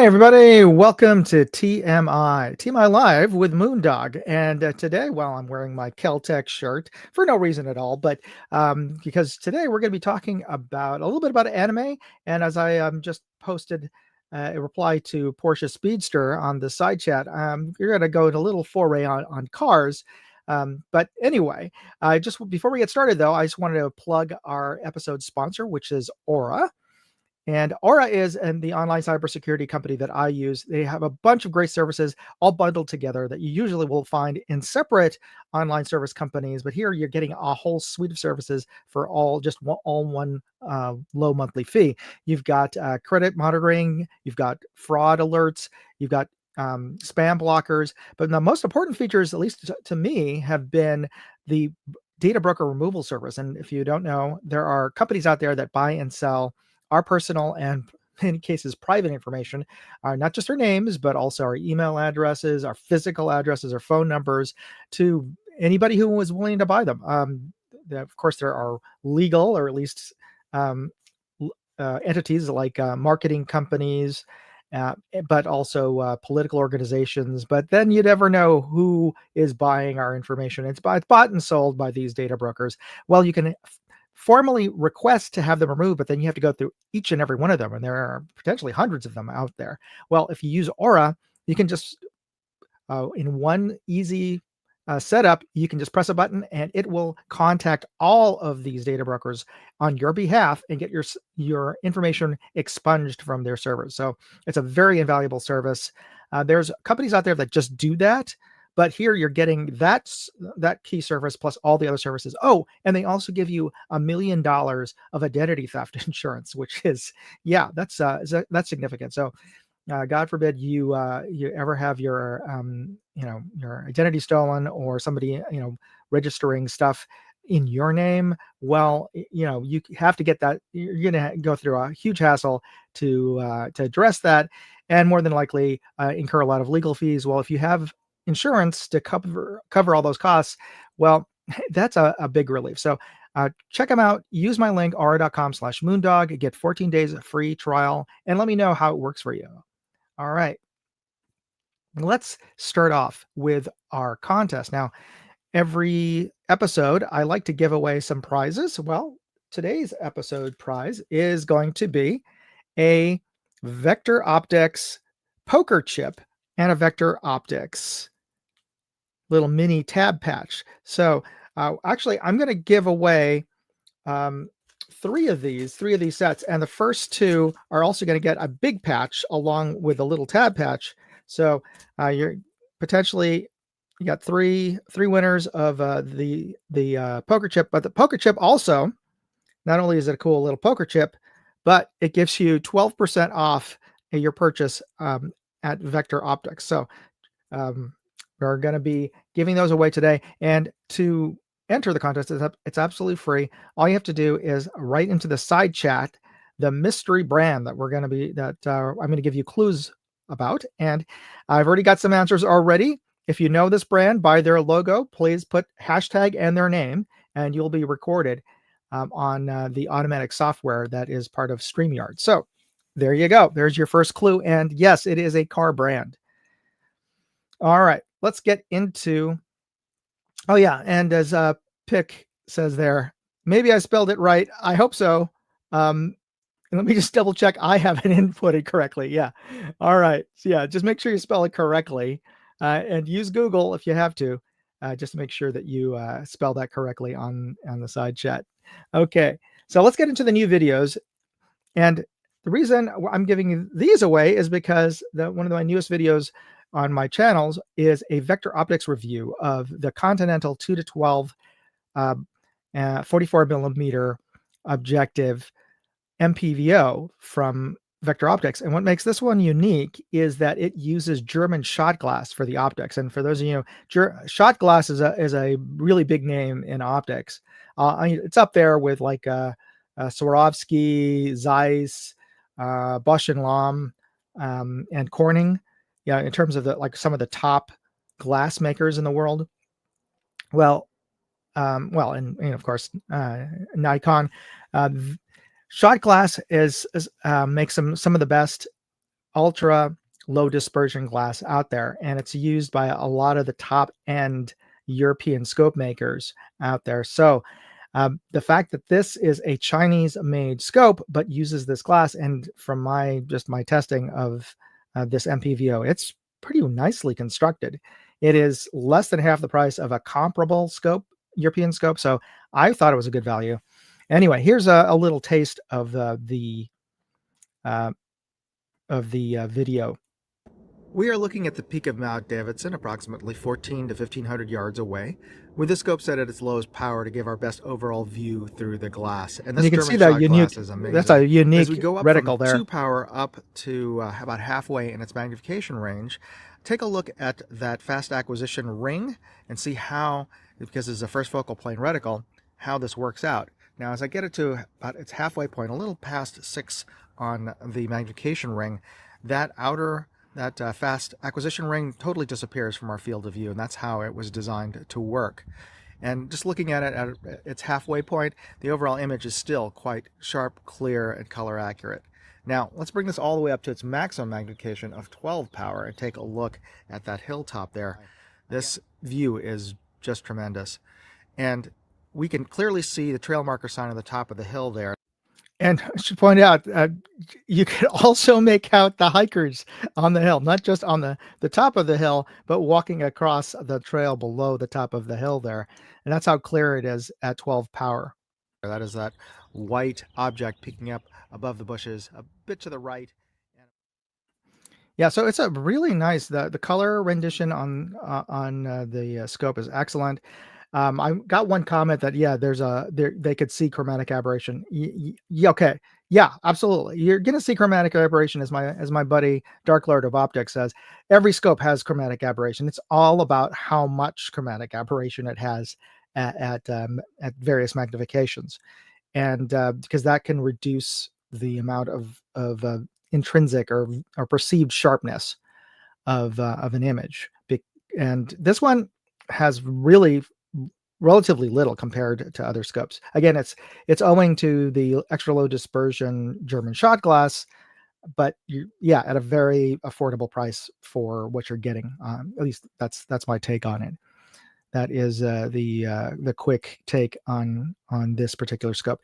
everybody. Welcome to TMI Live with Moondog. And today, well, I'm wearing my Keltec shirt for no reason at all, but because today we're going to be talking about a little bit about anime. And as I just posted a reply to Porsche Speedster on the side chat, you're going to go in a little foray on cars. But anyway, just before we get started, though, I just wanted to plug our episode sponsor, which is Aura. And Aura is the online cybersecurity company that I use. They have a bunch of great services all bundled together that you usually will find in separate online service companies. But here you're getting a whole suite of services for all one low monthly fee. You've got credit monitoring, you've got fraud alerts, you've got spam blockers. But the most important features, at least to me, have been the data broker removal service. And if you don't know, there are companies out there that buy and sell our personal and in many cases private information, not just our names, but also our email addresses, our physical addresses, our phone numbers, to anybody who was willing to buy them. Of course, there are legal, or at least entities like marketing companies, but also political organizations. But then you never know who is buying our information. It's bought and sold by these data brokers. Well, you can formally request to have them removed, but then you have to go through each and every one of them, and there are potentially hundreds of them out there. Well, if you use Aura, you can just in one easy setup, you can just press a button and it will contact all of these data brokers on your behalf and get your information expunged from their servers. So it's a very invaluable service. There's companies out there that just do that, but here you're getting that key service plus all the other services. Oh, and they also give you $1 million of identity theft insurance, which is, yeah, that's significant. So God forbid you ever have your your identity stolen, or somebody registering stuff in your name. Well, you have to get that. You're going to go through a huge hassle to address that, and more than likely incur a lot of legal fees. Well, if you have insurance to cover all those costs, well, that's a big relief. So check them out. Use my link, aura.com/moondog. Get 14 days of free trial, and let me know how it works for you. All right. Let's start off with our contest. Now, every episode, I like to give away some prizes. Well, today's episode prize is going to be a Vector Optics poker chip and a Vector Optics little mini tab patch. So actually, I'm going to give away three of these sets, and the first two are also going to get a big patch along with a little tab patch. So you're potentially, you got three winners of the poker chip. But the poker chip also, not only is it a cool little poker chip, but it gives you 12% off your purchase at Vector Optics. So we're going to be giving those away today. And to enter the contest, it's absolutely free. All you have to do is write into the side chat the mystery brand that I'm going to give you clues about. And I've already got some answers already. If you know this brand by their logo, please put hashtag and their name, and you'll be recorded on the automatic software that is part of StreamYard. So there you go. There's your first clue. And yes, it is a car brand. All right, let's get into. Oh yeah, and as Pick says there, maybe I spelled it right. I hope so. And let me just double check I have it inputted correctly. Yeah. All right. So yeah, just make sure you spell it correctly, and use Google if you have to, just to make sure that you spell that correctly on the side chat. Okay, so let's get into the new videos. And the reason I'm giving these away is because one of my newest videos on my channels is a Vector Optics review of the Continental 2-12 44 millimeter objective MPVO from Vector Optics. And what makes this one unique is that it uses German shot glass for the optics. And for those of you shot glass is a really big name in optics. It's up there with like Swarovski, Zeiss, Bosch and Lomb, and Corning. Yeah, in terms of some of the top glass makers in the world. Well, and of course Nikon. Shot glass makes some of the best ultra low dispersion glass out there, and it's used by a lot of the top end European scope makers out there. So the fact that this is a Chinese made scope but uses this glass, and from my testing of this MPVO, it's pretty nicely constructed. It is less than half the price of a comparable scope, European scope, so I thought it was a good value. Anyway, here's a little taste of the video. We are looking at the peak of Mount Davidson, approximately 14 to 1500 yards away, with the scope set at its lowest power to give our best overall view through the glass. And this you can German see that unique glass is amazing. That's a unique As we go up reticle from there. 2 power up to about halfway in its magnification range, take a look at that fast acquisition ring and see how, because it's a first focal plane reticle, how this works out. Now, as I get it to about its halfway point, a little past 6 on the magnification ring, that fast acquisition ring totally disappears from our field of view, and that's how it was designed to work. And just looking at it at its halfway point, the overall image is still quite sharp, clear, and color accurate. Now, let's bring this all the way up to its maximum magnification of 12 power and take a look at that hilltop there. This view is just tremendous. And we can clearly see the trail marker sign on the top of the hill there. And I should point out, you could also make out the hikers on the hill, not just on the top of the hill, but walking across the trail below the top of the hill there. And that's how clear it is at 12 power. That is that white object peeking up above the bushes, a bit to the right. Yeah, so it's a really nice, the color rendition on the scope is excellent. I got one comment that, yeah, they could see chromatic aberration. Yeah, okay. Yeah, absolutely. You're going to see chromatic aberration, as my buddy Dark Lord of Optics says. Every scope has chromatic aberration. It's all about how much chromatic aberration it has at various magnifications, and because that can reduce the amount of intrinsic or perceived sharpness of an image. And this one has really relatively little compared to other scopes. Again, it's owing to the extra low dispersion German shot glass, but at a very affordable price for what you're getting. At least that's my take on it. That is the quick take on this particular scope.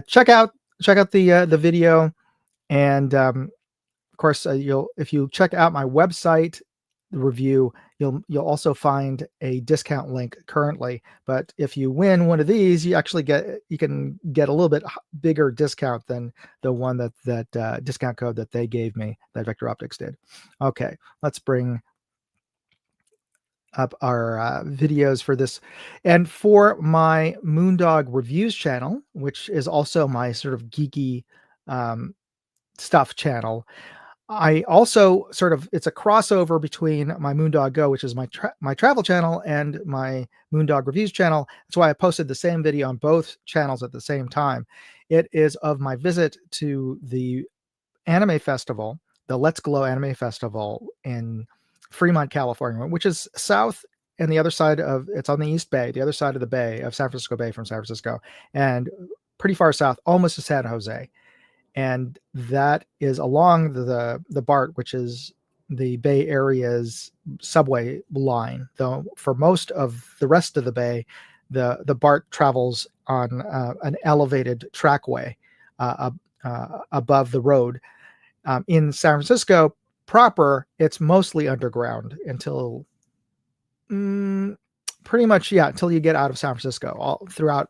Check out the video, and of course, if you check out my website review, you'll also find a discount link currently. But if you win one of these, you can get a little bit bigger discount than the one that discount code that they gave me, that Vector Optics did. Okay, let's bring up our videos for this. And for my Moondog reviews channel, which is also my sort of geeky stuff channel, I also it's a crossover between my Moondog Go, which is my travel channel, and my Moondog reviews channel. That's why I posted the same video on both channels at the same time. It is of my visit to the anime festival, the Let's Glow Anime Festival in Fremont, California, which is south and the other side of, it's on the East Bay, the other side of the bay of San Francisco Bay from San Francisco, and pretty far south, almost to San Jose. And that is along the BART, which is the Bay Area's subway line. Though for most of the rest of the bay, the BART travels on an elevated trackway above the road. In San Francisco proper, it's mostly underground until pretty much, until you get out of San Francisco. All throughout,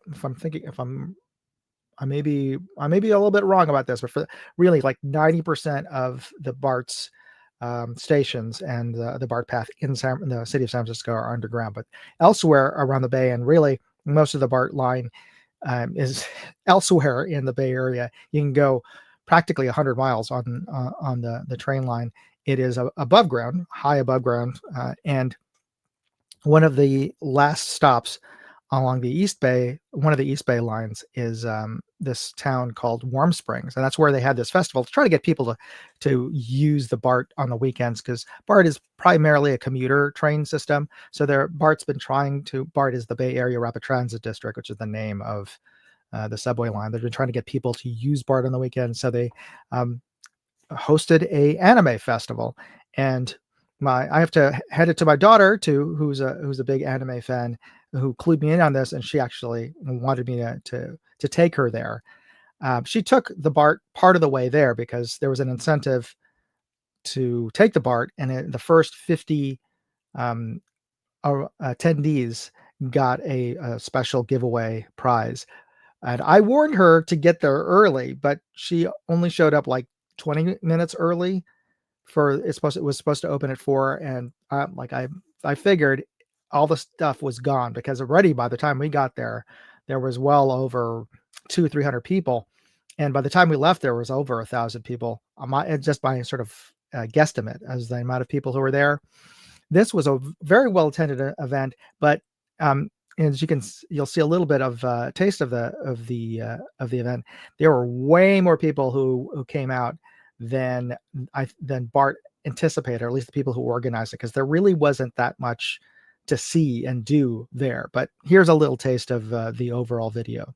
I may be a little bit wrong about this, but for really like 90% of the BART's stations and the BART path in the city of San Francisco are underground. But elsewhere around the bay, and really most of the BART line is elsewhere in the Bay Area, you can go practically 100 miles on the train line. It is above ground, high above ground, and one of the last stops along the East Bay, one of the East Bay lines, is this town called Warm Springs, and that's where they had this festival to try to get people to use the BART on the weekends, because BART is primarily a commuter train system. So BART is the Bay Area Rapid Transit District, which is the name of the subway line. They've been trying to get people to use BART on the weekends, so they hosted a anime festival, and I have to head it to my daughter, to who's a big anime fan, who clued me in on this, and she actually wanted me to take her there. She took the BART part of the way there because there was an incentive to take the BART, and the first 50 um, attendees got a special giveaway prize. And I warned her to get there early, but she only showed up like 20 minutes early. It was supposed to open at 4, and I figured all the stuff was gone, because already by the time we got there, there was well over 200-300 people, and by the time we left, there was over 1,000 people. Just by sort of guesstimate as the amount of people who were there. This was a very well attended event, but as you'll see a little bit of taste of the event. There were way more people who came out than Bart anticipated, or at least the people who organized it, because there really wasn't that much to see and do there. But here's a little taste of the overall video.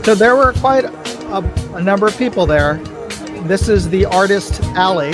So there were quite a number of people there. This is the Artist Alley.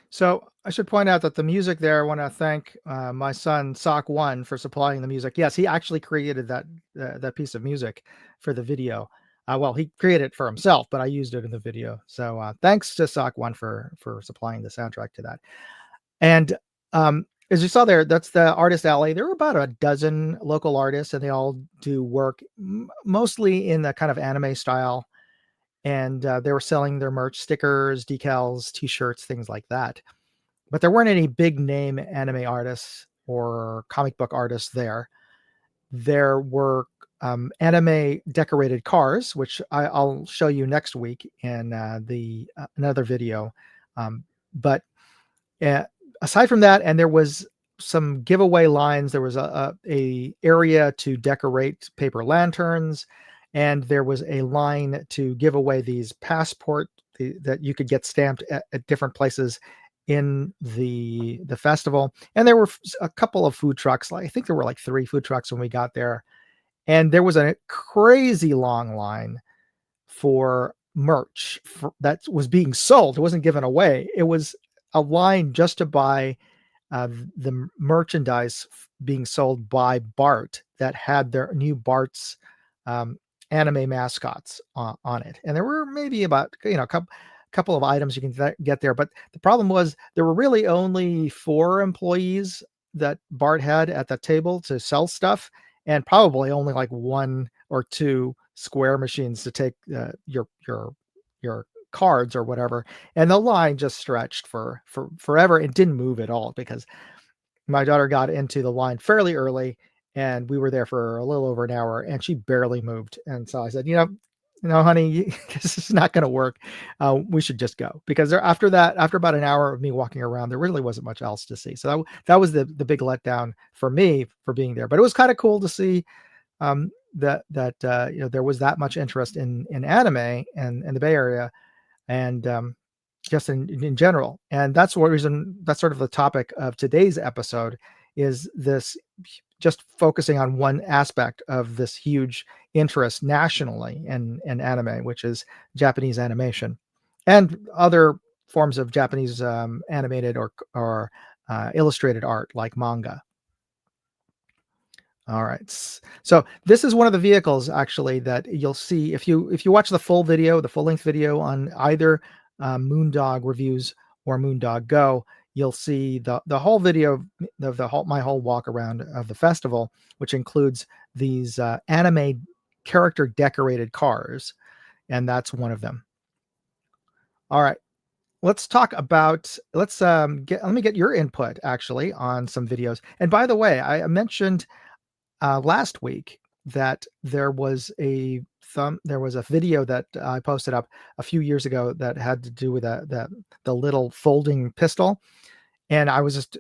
So I should point out that the music there, I want to thank my son Sock One for supplying the music. Yes, he actually created that piece of music for the video. Well, he created it for himself, but I used it in the video. So thanks to Sock One for supplying the soundtrack to that. And as you saw there, that's the Artist Alley. There were about a dozen local artists, and they all do work mostly in the kind of anime style. And they were selling their merch, stickers, decals, t-shirts, things like that. But there weren't any big name anime artists or comic book artists there. There were anime decorated cars, which I'll show you next week in another video. But aside from that, and there was some giveaway lines. There was a area to decorate paper lanterns, and there was a line to give away these passport that you could get stamped at different places in the festival. And there were a couple of food trucks. I think there were like 3 food trucks when we got there. And there was a crazy long line for merch that was being sold. It wasn't given away. It was a line just to buy the merchandise being sold by Bart that had their new Bart's anime mascots on it. And there were maybe about a couple of items you can get there, but the problem was there were really only 4 employees that Bart had at the table to sell stuff, and probably only like 1 or 2 square machines to take your cards or whatever. And the line just stretched for forever. It didn't move at all, because my daughter got into the line fairly early, and we were there for a little over an hour, and she barely moved. And so I said, honey, this is not going to work. We should just go, because after about an hour of me walking around, there really wasn't much else to see. So that was the big letdown for me for being there. But it was kind of cool to see that there was that much interest in anime and the Bay Area, and just in general. And that's sort of the topic of today's episode, is this, just focusing on one aspect of this huge interest nationally in anime, which is Japanese animation and other forms of Japanese animated or illustrated art like manga. All right. So this is one of the vehicles actually that you'll see if you watch the full video, the full length video on either Moondog Reviews or Moondog Go. you'll see the whole video of my whole walk around of the festival, which includes these anime character decorated cars, and that's one of them. All right, let's talk about let me get your input actually on some videos. And by the way, I mentioned last week that there was a video that I posted up a few years ago that had to do with the little folding pistol, and I was just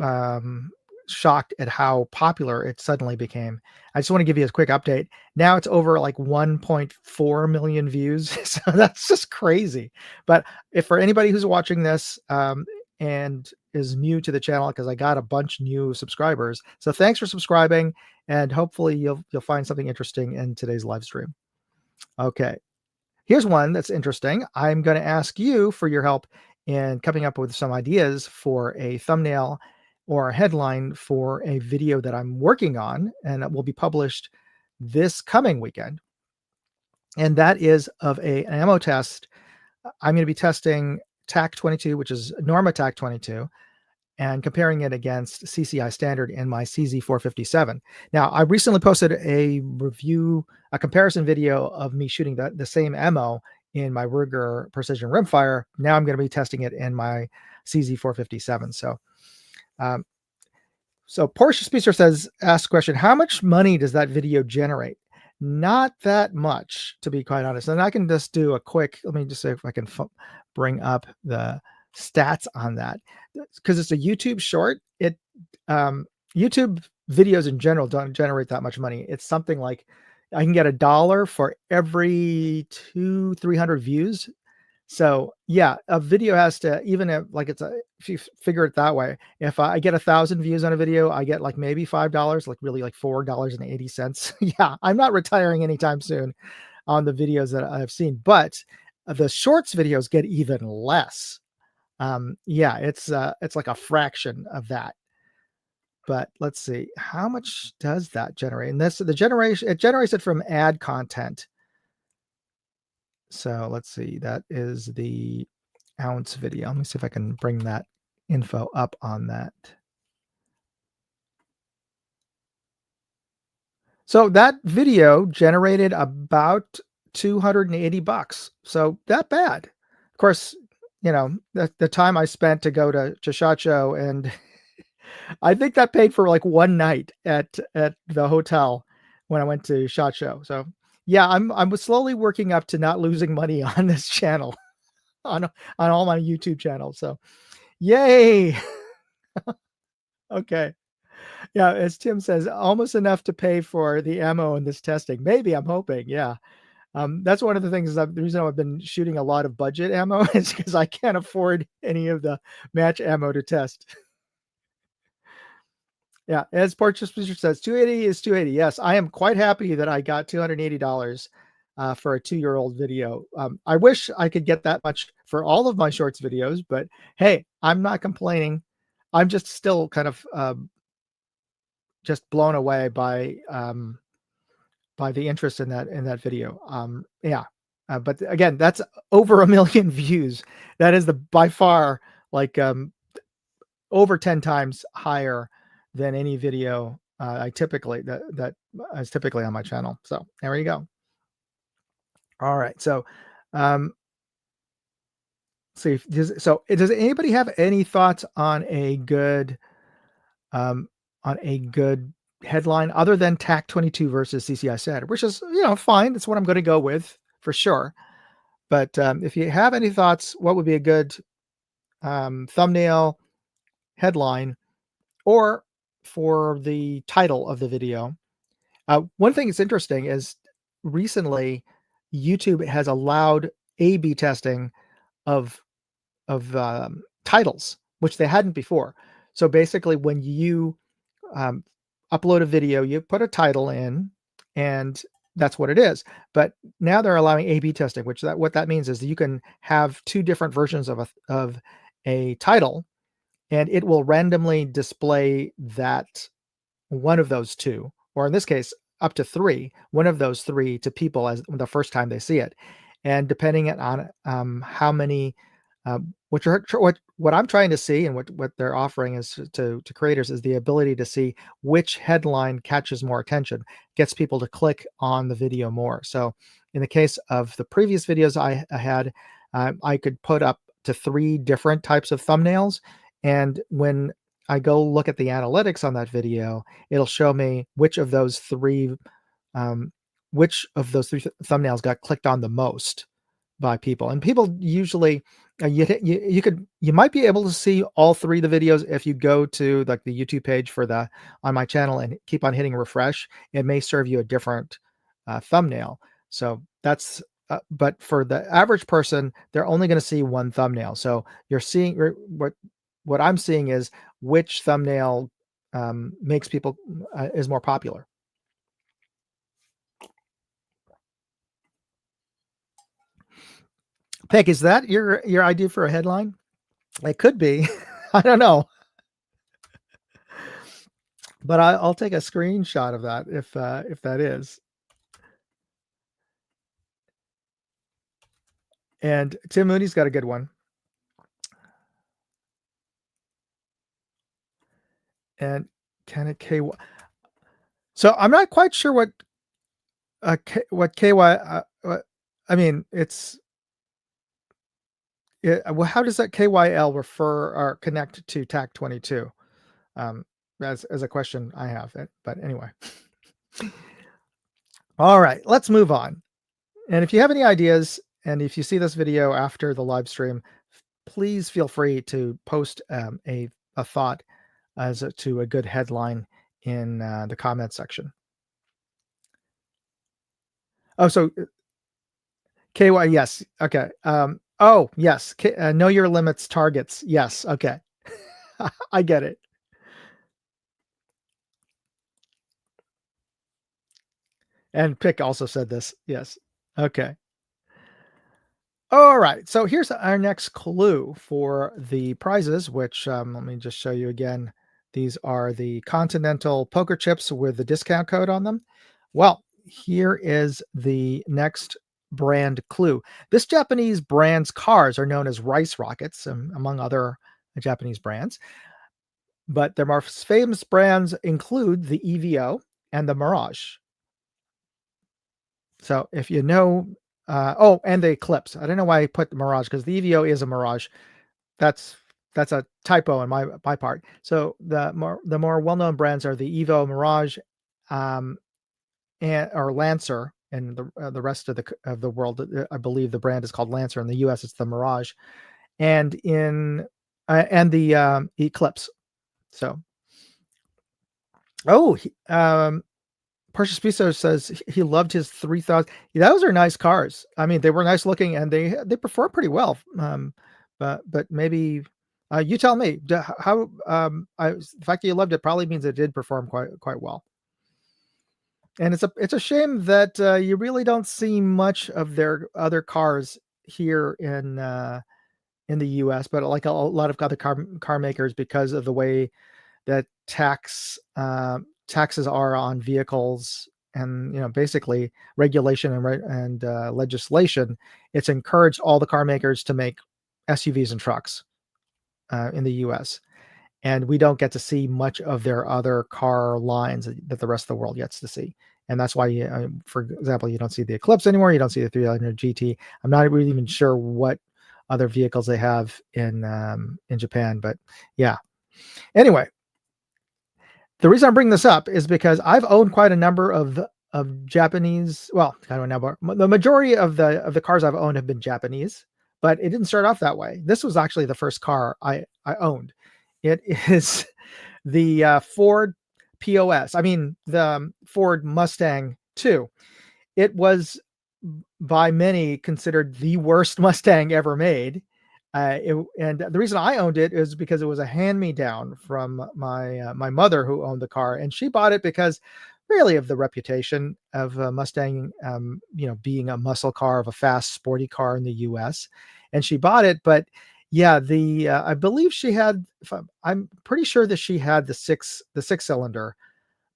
um, shocked at how popular it suddenly became. I just want to give you a quick update. Now it's over like 1.4 million views, so that's just crazy. But if for anybody who's watching this and is new to the channel, because I got a bunch new subscribers, so thanks for subscribing, and hopefully you'll find something interesting in today's live stream. Okay. Here's one that's interesting. I'm going to ask you for your help in coming up with some ideas for a thumbnail or a headline for a video that I'm working on and that will be published this coming weekend. And that is of an ammo test. I'm going to be testing TAC-22, which is Norma TAC-22, and comparing it against CCI standard in my CZ457. Now, I recently posted a comparison video of me shooting the same ammo in my Ruger Precision Rimfire. Now I'm going to be testing it in my CZ457. Um, so Porsche Speedster asks a question, how much money does that video generate? Not that much, to be quite honest. And I can just do a quick, let me just say if I can bring up the stats on that, because it's a YouTube short. YouTube videos in general don't generate that much money. It's something like I can get $1 for every 300 views. So yeah, a video has to, even if you figure it that way, if I get 1,000 views on a video, I get like maybe $5, like really like $4.80. Yeah, I'm not retiring anytime soon on the videos that I've seen, but the shorts videos get even less. Yeah, it's like a fraction of that. But let's see, how much does that generate? And it generates it from ad content. So let's see, that is the ounce video. Let me see if I can bring that info up on that. So that video generated about $280. So not bad. Of course, the time I spent to go to SHOT Show, and I think that paid for like one night at the hotel when I went to SHOT Show. So yeah, I'm slowly working up to not losing money on this channel, on all my YouTube channels. So yay. Okay. Yeah, as Tim says, almost enough to pay for the ammo in this testing. Maybe, I'm hoping. Yeah. That's one of the things, the reason I've been shooting a lot of budget ammo is because I can't afford any of the match ammo to test. Yeah, as Portrait Speaker says, 280 is 280. Yes, I am quite happy that I got $280 for a 2-year-old video. I wish I could get that much for all of my shorts videos, but hey, I'm not complaining. I'm just still kind of just blown away by the interest in that video. Yeah, but again, that's over 1 million views. That is by far like over 10 times higher than any video I typically that is typically on my channel. So there you go. All right, so see if does anybody have any thoughts on a good headline other than TAC-22 versus CCI standard, which is fine. That's what I'm going to go with for sure. But if you have any thoughts, what would be a good thumbnail, headline, or for the title of the video? One thing that's interesting is recently YouTube has allowed A/B testing of titles, which they hadn't before. So basically, when you upload a video, you put a title in, and that's what it is. But now they're allowing A/B testing, what that means is that you can have 2 different versions of a title, and it will randomly display that one of those 2, or in this case, up to 3, one of those 3 to people as the first time they see it. And depending on how many What I'm trying to see, and what they're offering is to creators, is the ability to see which headline catches more attention, gets people to click on the video more. So in the case of the previous videos I had, I could put up to 3 different types of thumbnails, and when I go look at the analytics on that video, it'll show me um, which of those 3 thumbnails got clicked on the most by people. And people usually, you might be able to see all 3 of the videos if you go to like the YouTube page for the on my channel and keep on hitting refresh. It may serve you a different thumbnail. So that's but for the average person, they're only going to see one thumbnail. So you're seeing what I'm seeing is which thumbnail makes people is more popular. Peg, is that your idea for a headline? It could be. I don't know, but I'll take a screenshot of that if that is. And Tim Mooney's got a good one. And can it KY? So I'm not quite sure what KY. I mean, well, how does that KYL refer or connect to TAC 22? As a question I have. But anyway. All right, let's move on. And if you have any ideas, and if you see this video after the live stream, please feel free to post a thought to a good headline in the comment section. Oh, so KY, yes. Okay. Oh, yes. Know your limits targets. Yes. Okay. I get it. And Pick also said this. Yes. Okay. All right. So here's our next clue for the prizes, which let me just show you again. These are the Continental poker chips with the discount code on them. Well, here is the next brand clue. This Japanese brand's cars are known as Rice Rockets, among other Japanese brands. But their most famous brands include the EVO and the Mirage. So if you know, and the Eclipse. I don't know why I put the Mirage, because the EVO is a Mirage. That's a typo on my part. So the more well-known brands are the EVO, Mirage, or Lancer, and the rest of the world. I believe the brand is called Lancer. In the U.S., it's the Mirage, and the Eclipse. So, Precious Piso says he loved his 3000. Those are nice cars. I mean, they were nice looking, and they perform pretty well. But maybe you tell me how. The fact that you loved it probably means it did perform quite well. And it's a shame that you really don't see much of their other cars here in the U.S. But like a lot of other car makers, because of the way that taxes are on vehicles, and basically regulation and legislation, it's encouraged all the car makers to make SUVs and trucks in the U.S. And we don't get to see much of their other car lines that the rest of the world gets to see. And that's why, for example, you don't see the Eclipse anymore. You don't see the 300 GT. I'm not really even sure what other vehicles they have in Japan, but yeah. Anyway, the reason I'm bringing this up is because I've owned quite a number of Japanese. Well, kind of a number. The majority of the cars I've owned have been Japanese, but it didn't start off that way. This was actually the first car I owned. It is the Ford POS. I mean, the Ford Mustang 2. It was by many considered the worst Mustang ever made. And the reason I owned it is because it was a hand-me-down from my mother, who owned the car, and she bought it because really of the reputation of Mustang, being a muscle car, of a fast, sporty car in the U.S. And she bought it, but yeah, I believe she had. I'm pretty sure that she had the six cylinder,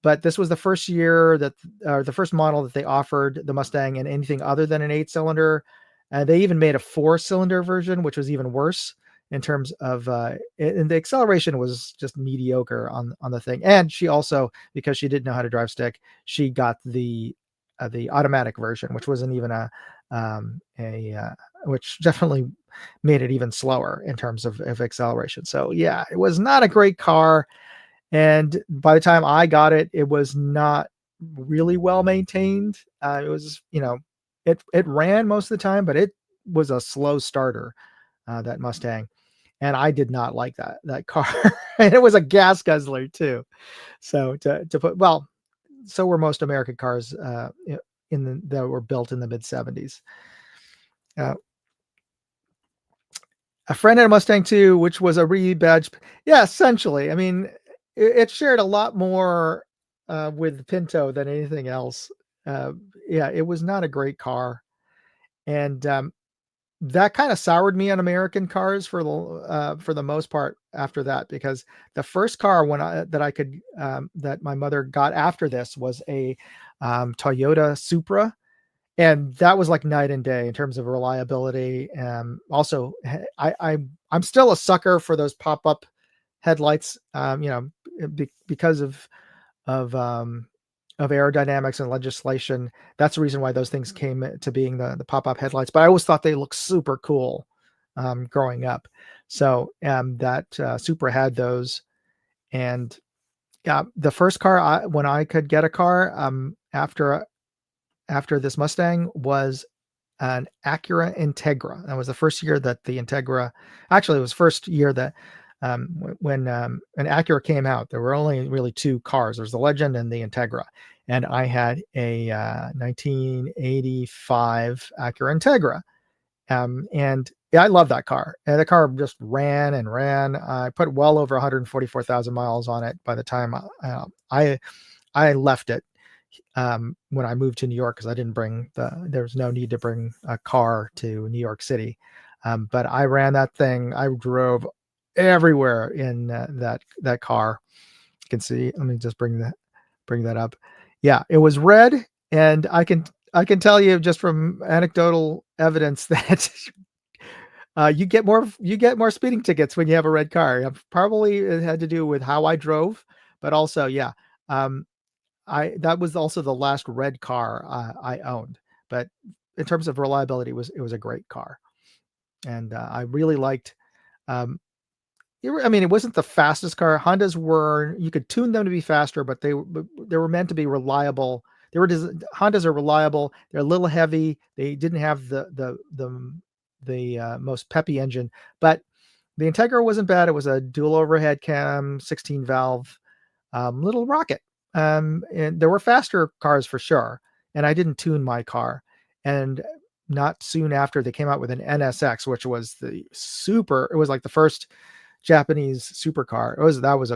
but this was the first year the first model that they offered the Mustang, and anything other than an 8 cylinder They even made a 4-cylinder version, which was even worse in terms of and the acceleration was just mediocre on the thing. And she also, because she didn't know how to drive stick, she got the automatic version, which wasn't even which definitely made it even slower in terms of acceleration. So yeah, it was not a great car. And by the time I got it, it was not really well maintained. It was, it ran most of the time, but it was a slow starter, that Mustang, and I did not like that car. And it was a gas guzzler too. So to put, well, so were most American cars, that were built in the mid '70s. Uh, a friend had a Mustang too, which was a rebadge. Yeah, essentially. I mean, it shared a lot more with Pinto than anything else. Uh, yeah, it was not a great car, and that kind of soured me on American cars for the most part after that, because the first car that my mother got after this was a Toyota Supra, and that was like night and day in terms of reliability. Also, I'm still a sucker for those pop up headlights. Because of um, of aerodynamics and legislation. That's the reason why those things came to being the pop up headlights. But I always thought they looked super cool growing up. So that Supra had those, and yeah, the first car when I could get a car after this Mustang was an Acura Integra. That was the first year that the Integra, actually, it was first year that when an Acura came out. There were only really two cars. There was the Legend and the Integra, and I had a 1985 Acura Integra, and yeah, I love that car. And the car just ran and ran. I put well over 144,000 miles on it by the time I left it, when I moved to New York, because there was no need to bring a car to New York City. But I ran that thing. I drove everywhere in that car. You can see. Let me just bring that up. Yeah, it was red, and I can tell you just from anecdotal evidence that you get more speeding tickets when you have a red car. Probably it had to do with how I drove, but also, yeah. Um, that was also the last red car I owned. But in terms of reliability, it was a great car, and I really liked. Um, I mean, it wasn't the fastest car. Hondas were, you could tune them to be faster, but they were meant to be reliable. Hondas are reliable. They're a little heavy. They didn't have the most peppy engine, but the Integra wasn't bad. It was a dual overhead cam, 16 valve, little rocket. And there were faster cars for sure. And I didn't tune my car. And not soon after, they came out with an NSX, which was it was like the first Japanese supercar. That was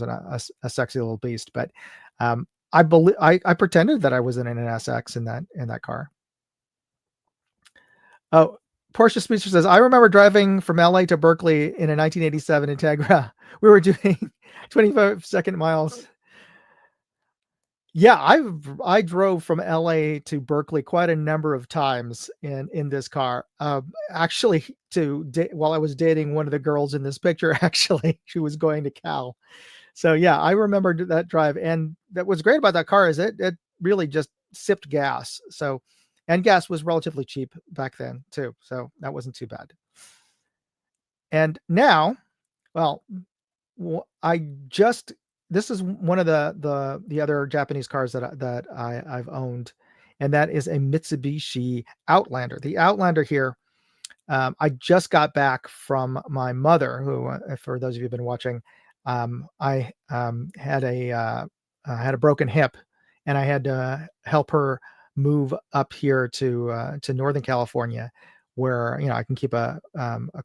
a sexy little beast. But I pretended that I was in an NSX in that car. Oh, Porsche Speedster says, I remember driving from LA to Berkeley in a 1987 Integra. We were doing 25-second miles. Yeah, I drove from LA to Berkeley quite a number of times in this car. Actually, while I was dating one of the girls in this picture, actually, she was going to Cal. So yeah, I remember that drive. And that was great about that car is it really just sipped gas. So, and gas was relatively cheap back then too. So that wasn't too bad. And now, well, I just this is one of the other Japanese cars I've owned, and that is a Mitsubishi Outlander. The Outlander here, I just got back from my mother, who, for those of you who've been watching, I had a broken hip, and I had to help her move up here to Northern California, where I can keep a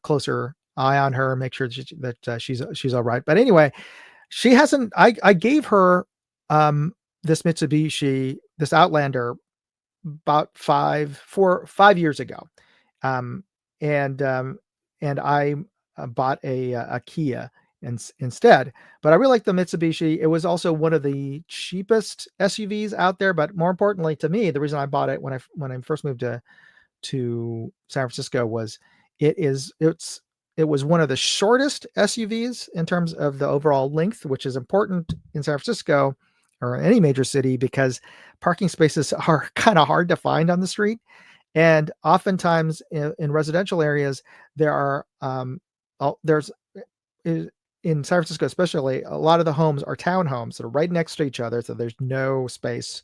closer eye on her, make sure that she's all right. But anyway, she hasn't. I gave her this Mitsubishi, this Outlander, about 5 years ago, um, and um, and I bought a Kia instead. But I really like the Mitsubishi. It was also one of the cheapest SUVs out there. But more importantly to me, the reason I bought it when I first moved to San Francisco was it is it's it was one of the shortest SUVs in terms of the overall length, which is important in San Francisco or any major city because parking spaces are kind of hard to find on the street. And oftentimes in residential areas, there are there's in San Francisco, especially, a lot of the homes are townhomes that are right next to each other, so there's no space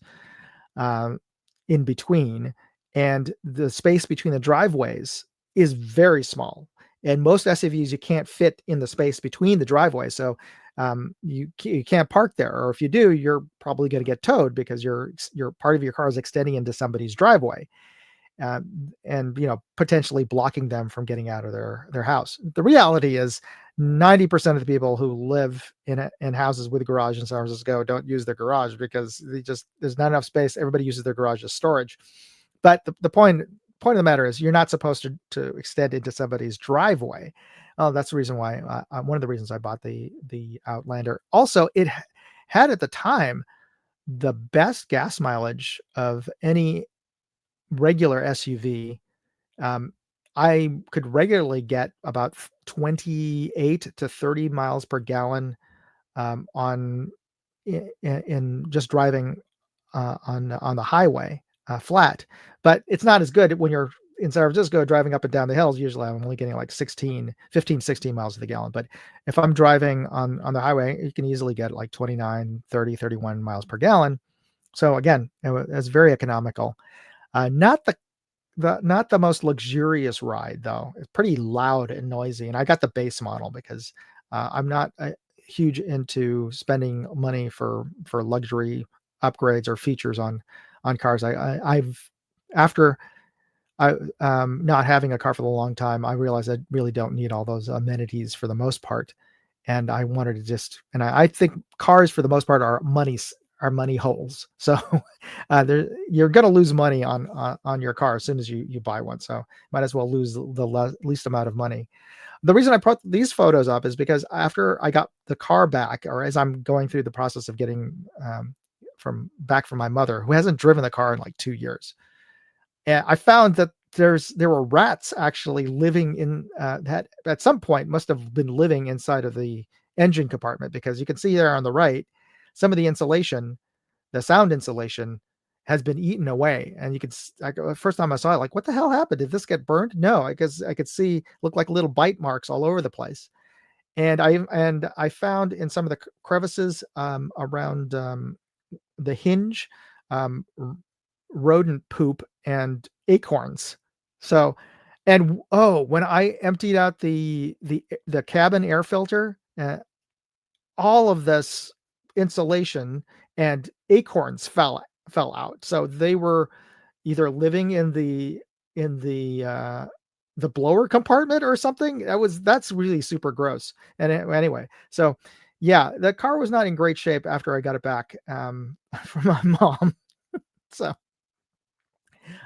um, in between, and the space between the driveways is very small. And most SUVs you can't fit in the space between the driveways, so you can't park there, or if you do, you're probably going to get towed because your part of your car is extending into somebody's driveway and potentially blocking them from getting out of their house. The reality is 90% of the people who live in houses with a garage in San Francisco don't use their garage because there's not enough space. Everybody uses their garage as storage. But the point of the matter is you're not supposed to extend into somebody's driveway. Oh, that's the reason why one of the reasons I bought the Outlander. Also, it had at the time the best gas mileage of any regular SUV. um, I could regularly get about 28 to 30 miles per gallon on in just driving on the highway flat. But it's not as good when you're in San Francisco driving up and down the hills. Usually I'm only getting like 16 miles to the gallon. But if I'm driving on the highway, you can easily get like 29, 30, 31 miles per gallon. So again, it's very economical. Not the most luxurious ride though. It's pretty loud and noisy, and I got the base model because I'm not huge into spending money for luxury upgrades or features on cars. I've after I not having a car for a long time, I realized I really don't need all those amenities for the most part, and I wanted to just. And I think cars for the most part are money holes. So you're going to lose money on your car as soon as you buy one. So might as well lose the least amount of money. The reason I put these photos up is because after I got the car back, or as I'm going through the process of getting from my mother, who hasn't driven the car in like 2 years, and I found that there were rats actually living in that at some point must have been living inside of the engine compartment, because you can see there on the right some of the insulation, the sound insulation, has been eaten away. And you could, first time I saw it, like, what the hell happened? Did this get burned? No, because I could see look like little bite marks all over the place. And I found in some of the crevices around the hinge rodent poop and acorns. So, and oh, when I emptied out the cabin air filter, all of this insulation and acorns fell out. So they were either living in the blower compartment or something. That's really super gross. And anyway, so yeah, the car was not in great shape after I got it back from my mom. So,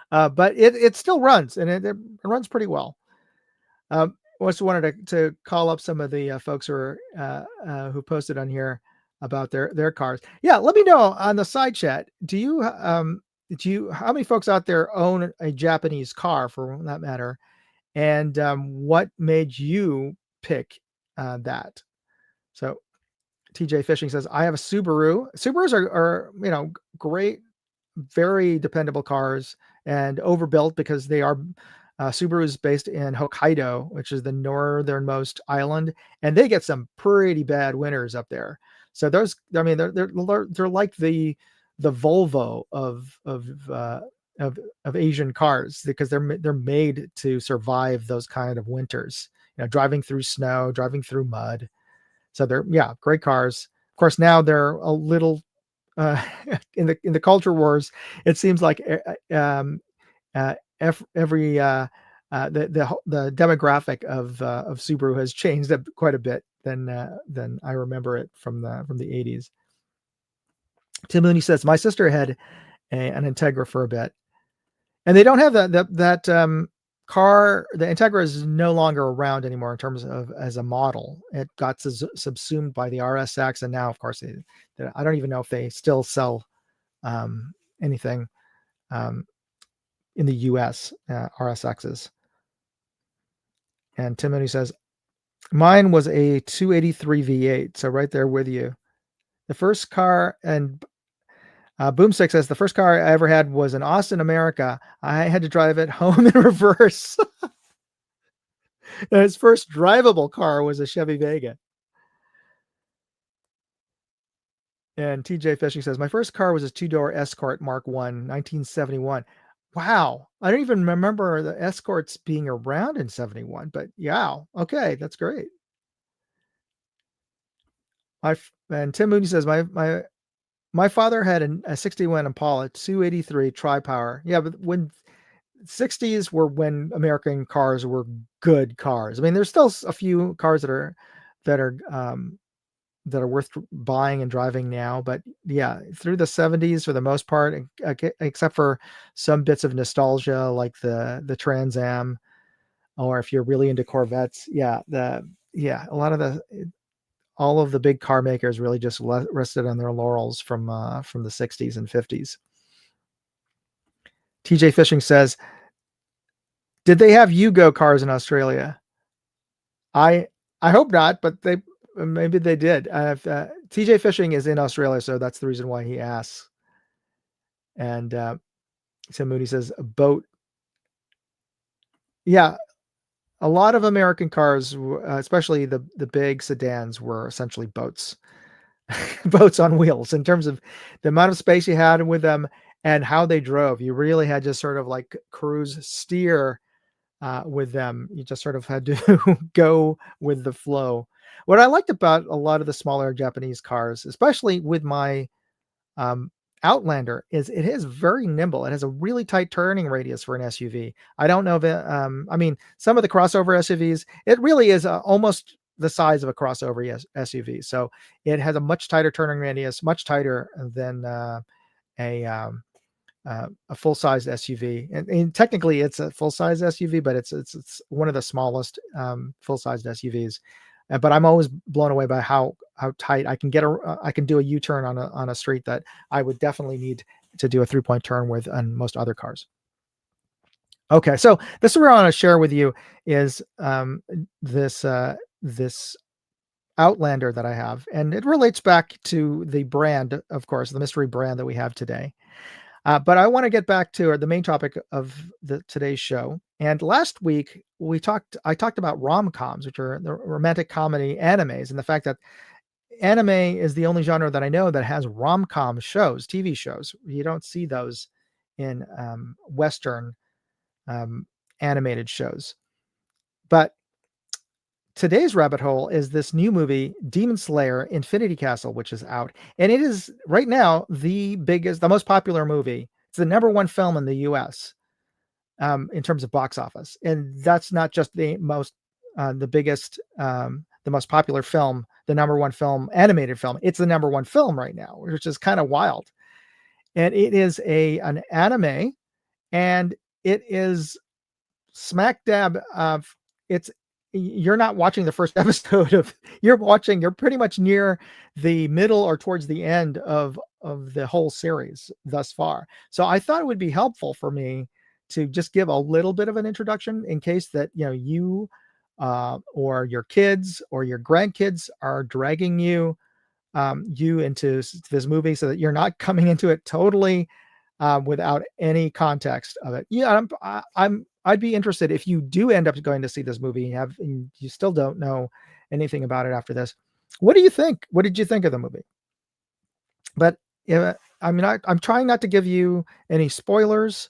but it still runs, and it runs pretty well. Also wanted to call up some of the folks who posted on here about their cars. Yeah, let me know on the side chat. Do you how many folks out there own a Japanese car, for that matter, and what made you pick that? So TJ Fishing says, I have a Subaru. Subarus are great, very dependable cars, and overbuilt because they are Subaru is based in Hokkaido, which is the northernmost island, and they get some pretty bad winters up there. So those, I mean, they're like the Volvo of Asian cars, because they're made to survive those kind of winters. Driving through snow, driving through mud. So they're great cars. Of course, now they're a little in the culture wars. It seems like every the demographic of Subaru has changed quite a bit than I remember it from the 80s. Tim Mooney says, my sister had an Integra for a bit, and they don't have that car. The Integra is no longer around anymore in terms of as a model. It got subsumed by the RSX, and now, of course, I don't even know if they still sell anything in the US, RSXs. And Tim Mooney says, mine was a 283 V8. So right there with you. The first car, and Boomstick says, the first car I ever had was in Austin, America. I had to drive it home in reverse. And his first drivable car was a Chevy Vega. And TJ Fishing says, my first car was a two-door Escort Mark I, 1971. Wow. I don't even remember the Escorts being around in 71, but yeah. Okay. That's great. And Tim Mooney says, my father had a 61 Impala 283 tri-power. Yeah. But when 60s were when American cars were good cars. I mean, there's still a few cars that are worth buying and driving now, but yeah, through the 70s for the most part, except for some bits of nostalgia like the Trans Am, or if you're really into Corvettes, all of the big car makers really just rested on their laurels from the 60s and 50s. TJ Fishing says, did they have Yugo cars in Australia? I hope not, but maybe they did. TJ Fishing is in Australia, so that's the reason why he asks. And Tim Mooney says, a boat. Yeah, a lot of American cars, especially the big sedans, were essentially boats. Boats on wheels, in terms of the amount of space you had with them and how they drove. You really had to sort of like cruise steer with them. You just sort of had to go with the flow. What I liked about a lot of the smaller Japanese cars, especially with my Outlander, is it is very nimble. It has a really tight turning radius for an SUV. I don't know if I mean, some of the crossover SUVs, it really is almost the size of a crossover SUV. So it has a much tighter turning radius, much tighter than a full-size SUV. And technically it's a full-size SUV, but it's one of the smallest full-sized SUVs. But I'm always blown away by how tight I can I can do a U-turn on a street that I would definitely need to do a 3-point turn with on most other cars. Okay, so this is what I want to share with you is this Outlander that I have, and it relates back to the brand, of course, the mystery brand that we have today. But I want to get back to the main topic of today's show. And last week I talked about rom-coms, which are the romantic comedy animes, and the fact that anime is the only genre that I know that has rom-com shows, TV shows. You don't see those in Western animated shows. But today's rabbit hole is this new movie, Demon Slayer Infinity Castle, which is out. And it is right now the most popular movie. It's the #1 film in the US in terms of box office. And that's not just the most popular film, the #1 film, animated film. It's the #1 film right now, which is kind of wild. And it is an anime, and it is smack dab of you're not watching the first episode you're pretty much near the middle or towards the end of the whole series thus far. So I thought it would be helpful for me to just give a little bit of an introduction in case that, you or your kids or your grandkids are dragging you into this movie, so that you're not coming into it totally without any context of it. Yeah, I'd be interested if you do end up going to see this movie and you still don't know anything about it after this. What do you think? What did you think of the movie? But I mean, I'm trying not to give you any spoilers.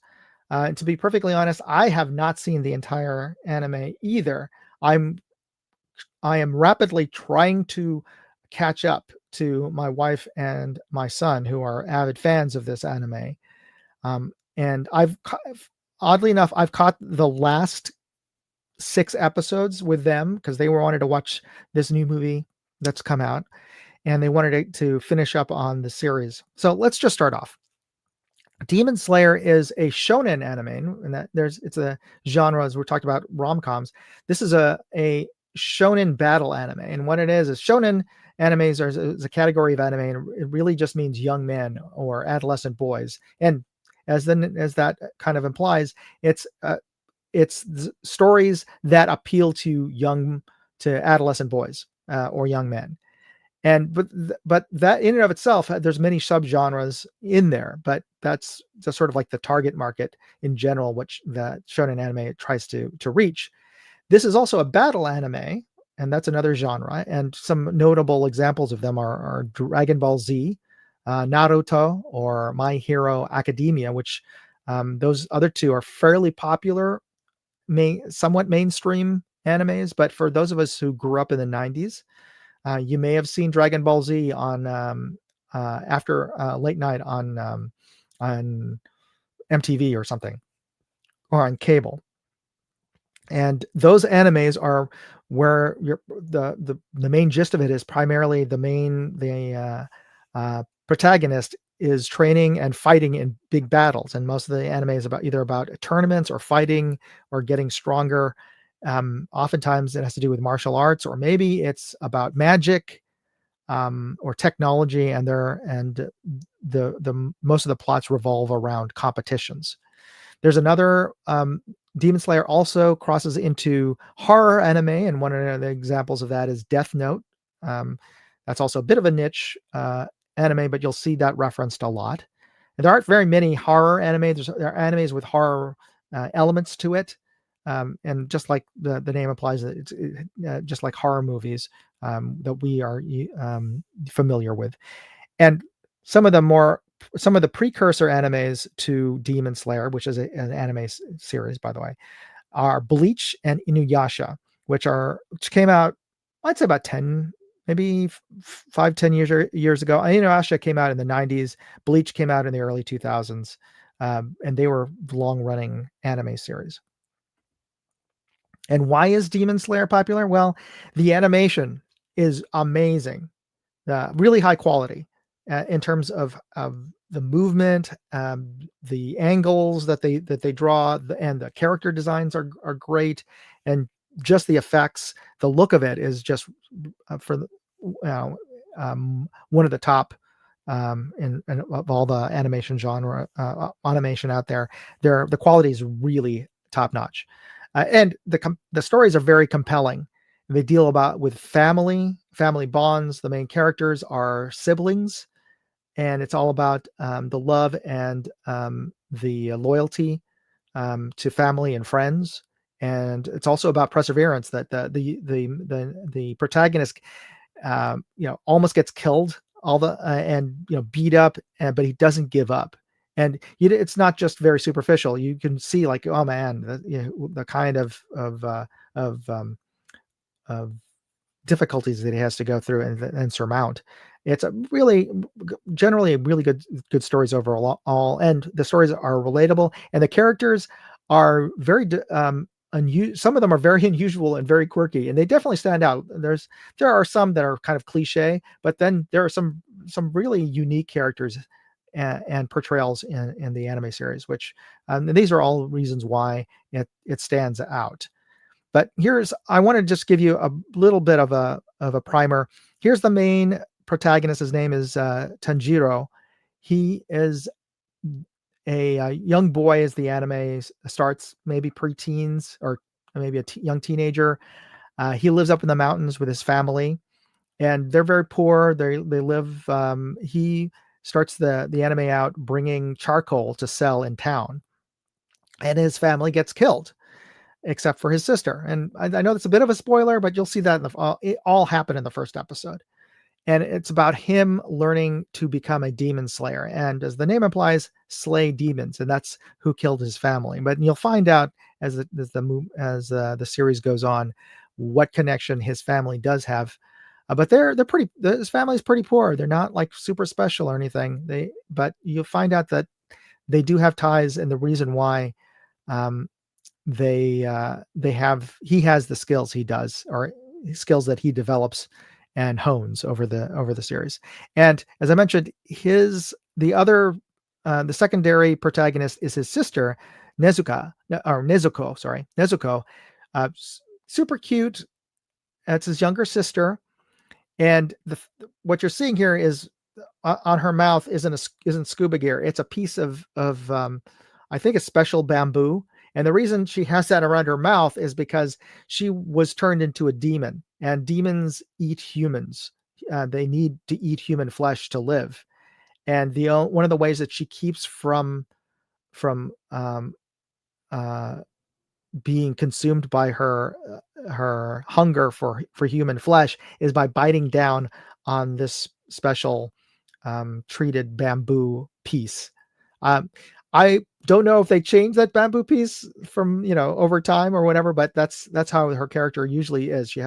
To be perfectly honest, I have not seen the entire anime either. I am rapidly trying to catch up to my wife and my son, who are avid fans of this anime. And oddly enough, I've caught the last 6 episodes with them because they wanted to watch this new movie that's come out, and they wanted to finish up on the series. So let's just start off. Demon Slayer is a shonen anime, and it's a genre, as we talked about rom-coms. This is a shonen battle anime, and what it is shonen animes is a category of anime, and it really just means young men or adolescent boys. And as that kind of implies, it's stories that appeal to adolescent boys or young men. And but that in and of itself, there's many subgenres in there, but that's just sort of like the target market in general, which the shonen anime tries to reach. This is also a battle anime, and that's another genre. And some notable examples of them are Dragon Ball Z, Naruto, or My Hero Academia, which those other two are fairly popular, somewhat mainstream animes. But for those of us who grew up in the 90s, you may have seen Dragon Ball Z on after late night on MTV or something, or on cable. And those animes are where the main gist of it is primarily the protagonist is training and fighting in big battles, and most of the anime is either about tournaments or fighting or getting stronger. Oftentimes it has to do with martial arts, or maybe it's about magic or technology, and the most of the plots revolve around competitions. There's another Demon Slayer also crosses into horror anime, and one of the examples of that is Death Note. That's also a bit of a niche anime, but you'll see that referenced a lot. And there aren't very many horror anime. There are animes with horror elements to it, and just like the name implies, it's just like horror movies that we are familiar with. And some of the precursor animes to Demon Slayer, which is an anime series, by the way, are Bleach and Inuyasha, which came out, I'd say about 10, maybe 5-10 years ago. Inuyasha came out in the 90s. Bleach came out in the early 2000s, and they were long-running anime series. And why is Demon Slayer popular? Well, the animation is amazing, really high quality in terms of the movement, the angles that they draw, and the character designs are great, and just the effects. The look of it is just one of the top of all the animation genre animation out there. The quality is really top notch, and the stories are very compelling. They deal with family bonds. The main characters are siblings, and it's all about the love and the loyalty to family and friends. And it's also about perseverance. That the protagonist, almost gets killed, and beat up, but he doesn't give up. And it's not just very superficial. You can see, like, oh man, the kind of difficulties that he has to go through and surmount. It's generally a really good stories overall, and the stories are relatable, and the characters are very some of them are very unusual and very quirky, and they definitely stand out. There are some that are kind of cliche, but then there are some really unique characters and portrayals in the anime series, which these are all reasons why it stands out. But I want to just give you a little bit of a primer. Here's the main protagonist. His name is Tanjiro. He is a young boy as the anime starts, maybe preteens or maybe a young teenager. He lives up in the mountains with his family, and they're very poor. They live. He starts the anime out bringing charcoal to sell in town, and his family gets killed, except for his sister. And I know that's a bit of a spoiler, but you'll see that it all happened in the first episode. And it's about him learning to become a demon slayer. And as the name implies, slay demons. And that's who killed his family. But you'll find out as the series goes on what connection his family does have. But his family's pretty poor. They're not like super special or anything. But you'll find out that they do have ties, and the reason why he has the skills he does, or skills that he develops and hones over the series. And as I mentioned, the secondary protagonist is his sister, Nezuko. Super cute. That's his younger sister. And what you're seeing here is on her mouth isn't scuba gear. It's a piece of I think a special bamboo. And the reason she has that around her mouth is because she was turned into a demon, and demons eat humans. They need to eat human flesh to live. And one of the ways that she keeps from uh, being consumed by her hunger for human flesh is by biting down on this special treated bamboo piece. Um, I don't know if they changed that bamboo piece from over time or whatever, but that's how her character usually is.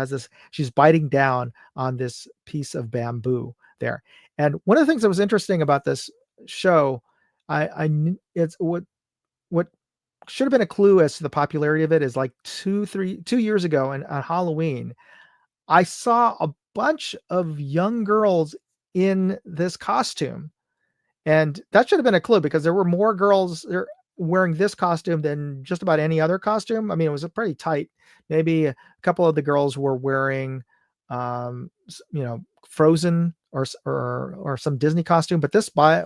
She's biting down on this piece of bamboo there. And one of the things that was interesting about this show, it's what should have been a clue as to the popularity of it is like 2 years ago, and on Halloween, I saw a bunch of young girls in this costume, and that should have been a clue because there were more girls there wearing this costume than just about any other costume. I mean, it was a pretty tight. Maybe a couple of the girls were wearing, Frozen or some Disney costume, but this by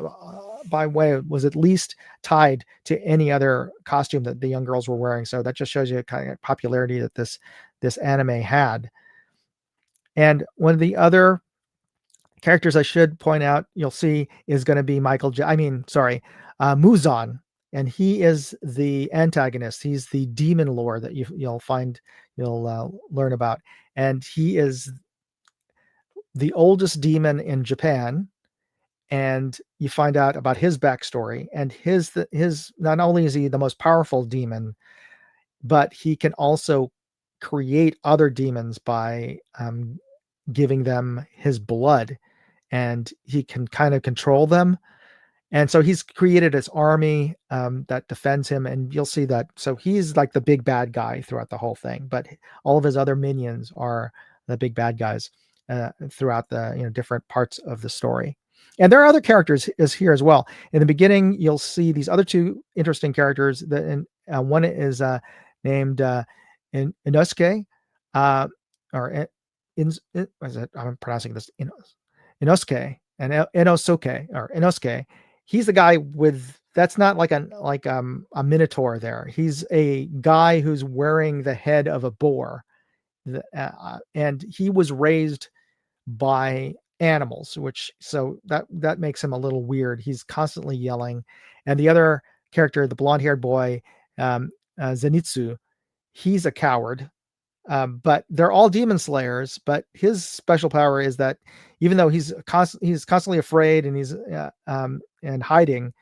way was at least tied to any other costume that the young girls were wearing. So that just shows you kind of popularity that this anime had. And one of the other characters I should point out, you'll see, is going to be Muzan, and he is the antagonist. He's the demon lord that you'll learn about, and he is the oldest demon in Japan. And you find out about his backstory, and his not only is he the most powerful demon, but he can also create other demons by giving them his blood, and he can kind of control them. And so he's created his army that defends him, and you'll see that. So he's like the big bad guy throughout the whole thing, but all of his other minions are the big bad guys throughout the different parts of the story. And there are other characters here as well. In the beginning, you'll see these other two interesting characters. One is named Inosuke, or I'm pronouncing this Inosuke, and Inosuke. He's the guy that's not like a minotaur there. He's a guy who's wearing the head of a boar, and he was raised by animals, so that makes him a little weird. He's constantly yelling. And the other character, the blonde-haired boy, Zenitsu, he's a coward. But they're all demon slayers. But his special power is that even though he's constantly afraid and he's and hiding,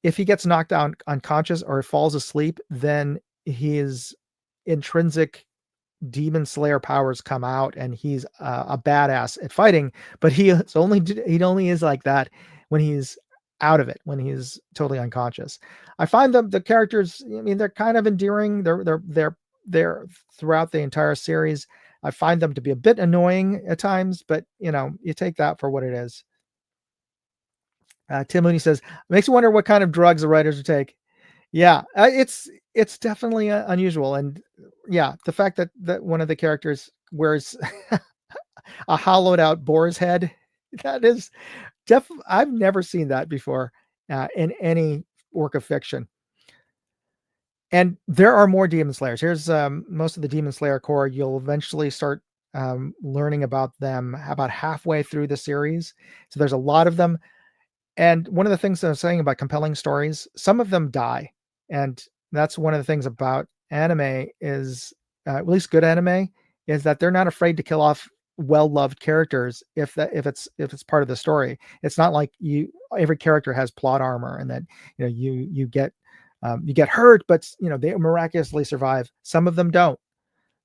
if he gets knocked down unconscious or falls asleep, then his intrinsic demon slayer powers come out, and he's a badass at fighting. But he only is like that when he's out of it, when he's totally unconscious. I find the characters, I mean, they're kind of endearing. They're throughout the entire series. I find them to be a bit annoying at times, but you take that for what it is. Tim Mooney says, makes you wonder what kind of drugs the writers would take. Yeah, it's definitely unusual. And yeah, the fact that one of the characters wears a hollowed out boar's head, that is I've never seen that before in any work of fiction. And there are more demon slayers. Here's most of the demon slayer core. You'll eventually start learning about them about halfway through the series. So there's a lot of them. And one of the things that I'm saying about compelling stories, some of them die. And that's one of the things about anime is, at least good anime, is that they're not afraid to kill off well-loved characters if it's part of the story. It's not like every character has plot armor and that you get hurt, but they miraculously survive. Some of them don't.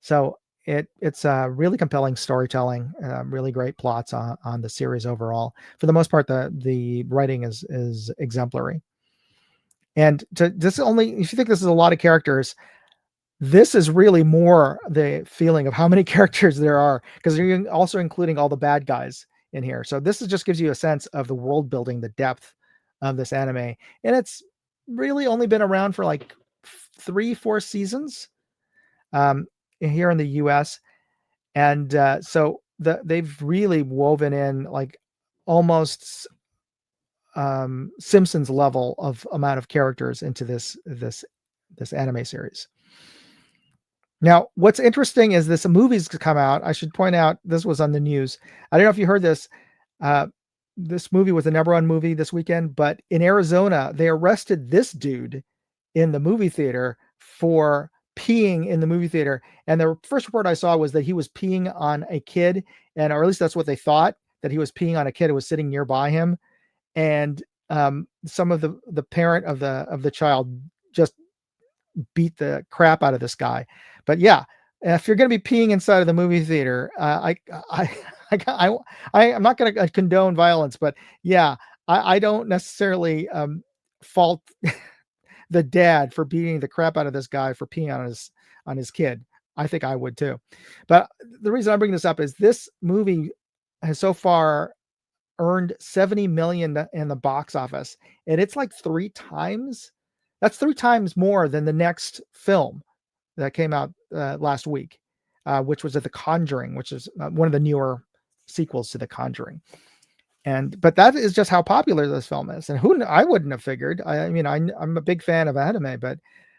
So it's really compelling storytelling, really great plots on the series overall. For the most part, the writing is exemplary. And if you think this is a lot of characters, this is really more the feeling of how many characters there are, because you're also including all the bad guys in here. So this just gives you a sense of the world building, the depth of this anime. And it's really only been around for like 3-4 seasons here in the US. And so they've really woven in like almost Simpsons level of amount of characters into this anime series. Now, what's interesting is this movie's come out. I should point out this was on the news. I don't know if you heard this. Uh, this movie was the number one movie this weekend, but in Arizona, they arrested this dude in the movie theater for peeing in the movie theater. And the first report I saw was that he was peeing on a kid, and or at least that's what they thought, that he was peeing on a kid who was sitting nearby him. And some of the parent of the child just beat the crap out of this guy. But yeah, if you're going to be peeing inside of the movie theater, I, I'm not going to condone violence, but yeah, I don't necessarily fault the dad for beating the crap out of this guy for peeing on his kid. I think I would too. But the reason I'm bringing this up is this movie has so far earned 70 million in the box office, and it's like that's three times more than the next film that came out last week, which was The Conjuring, which is one of the newer sequels to The Conjuring. But that is just how popular this film is, and I wouldn't have figured. I mean, I'm a big fan of anime, but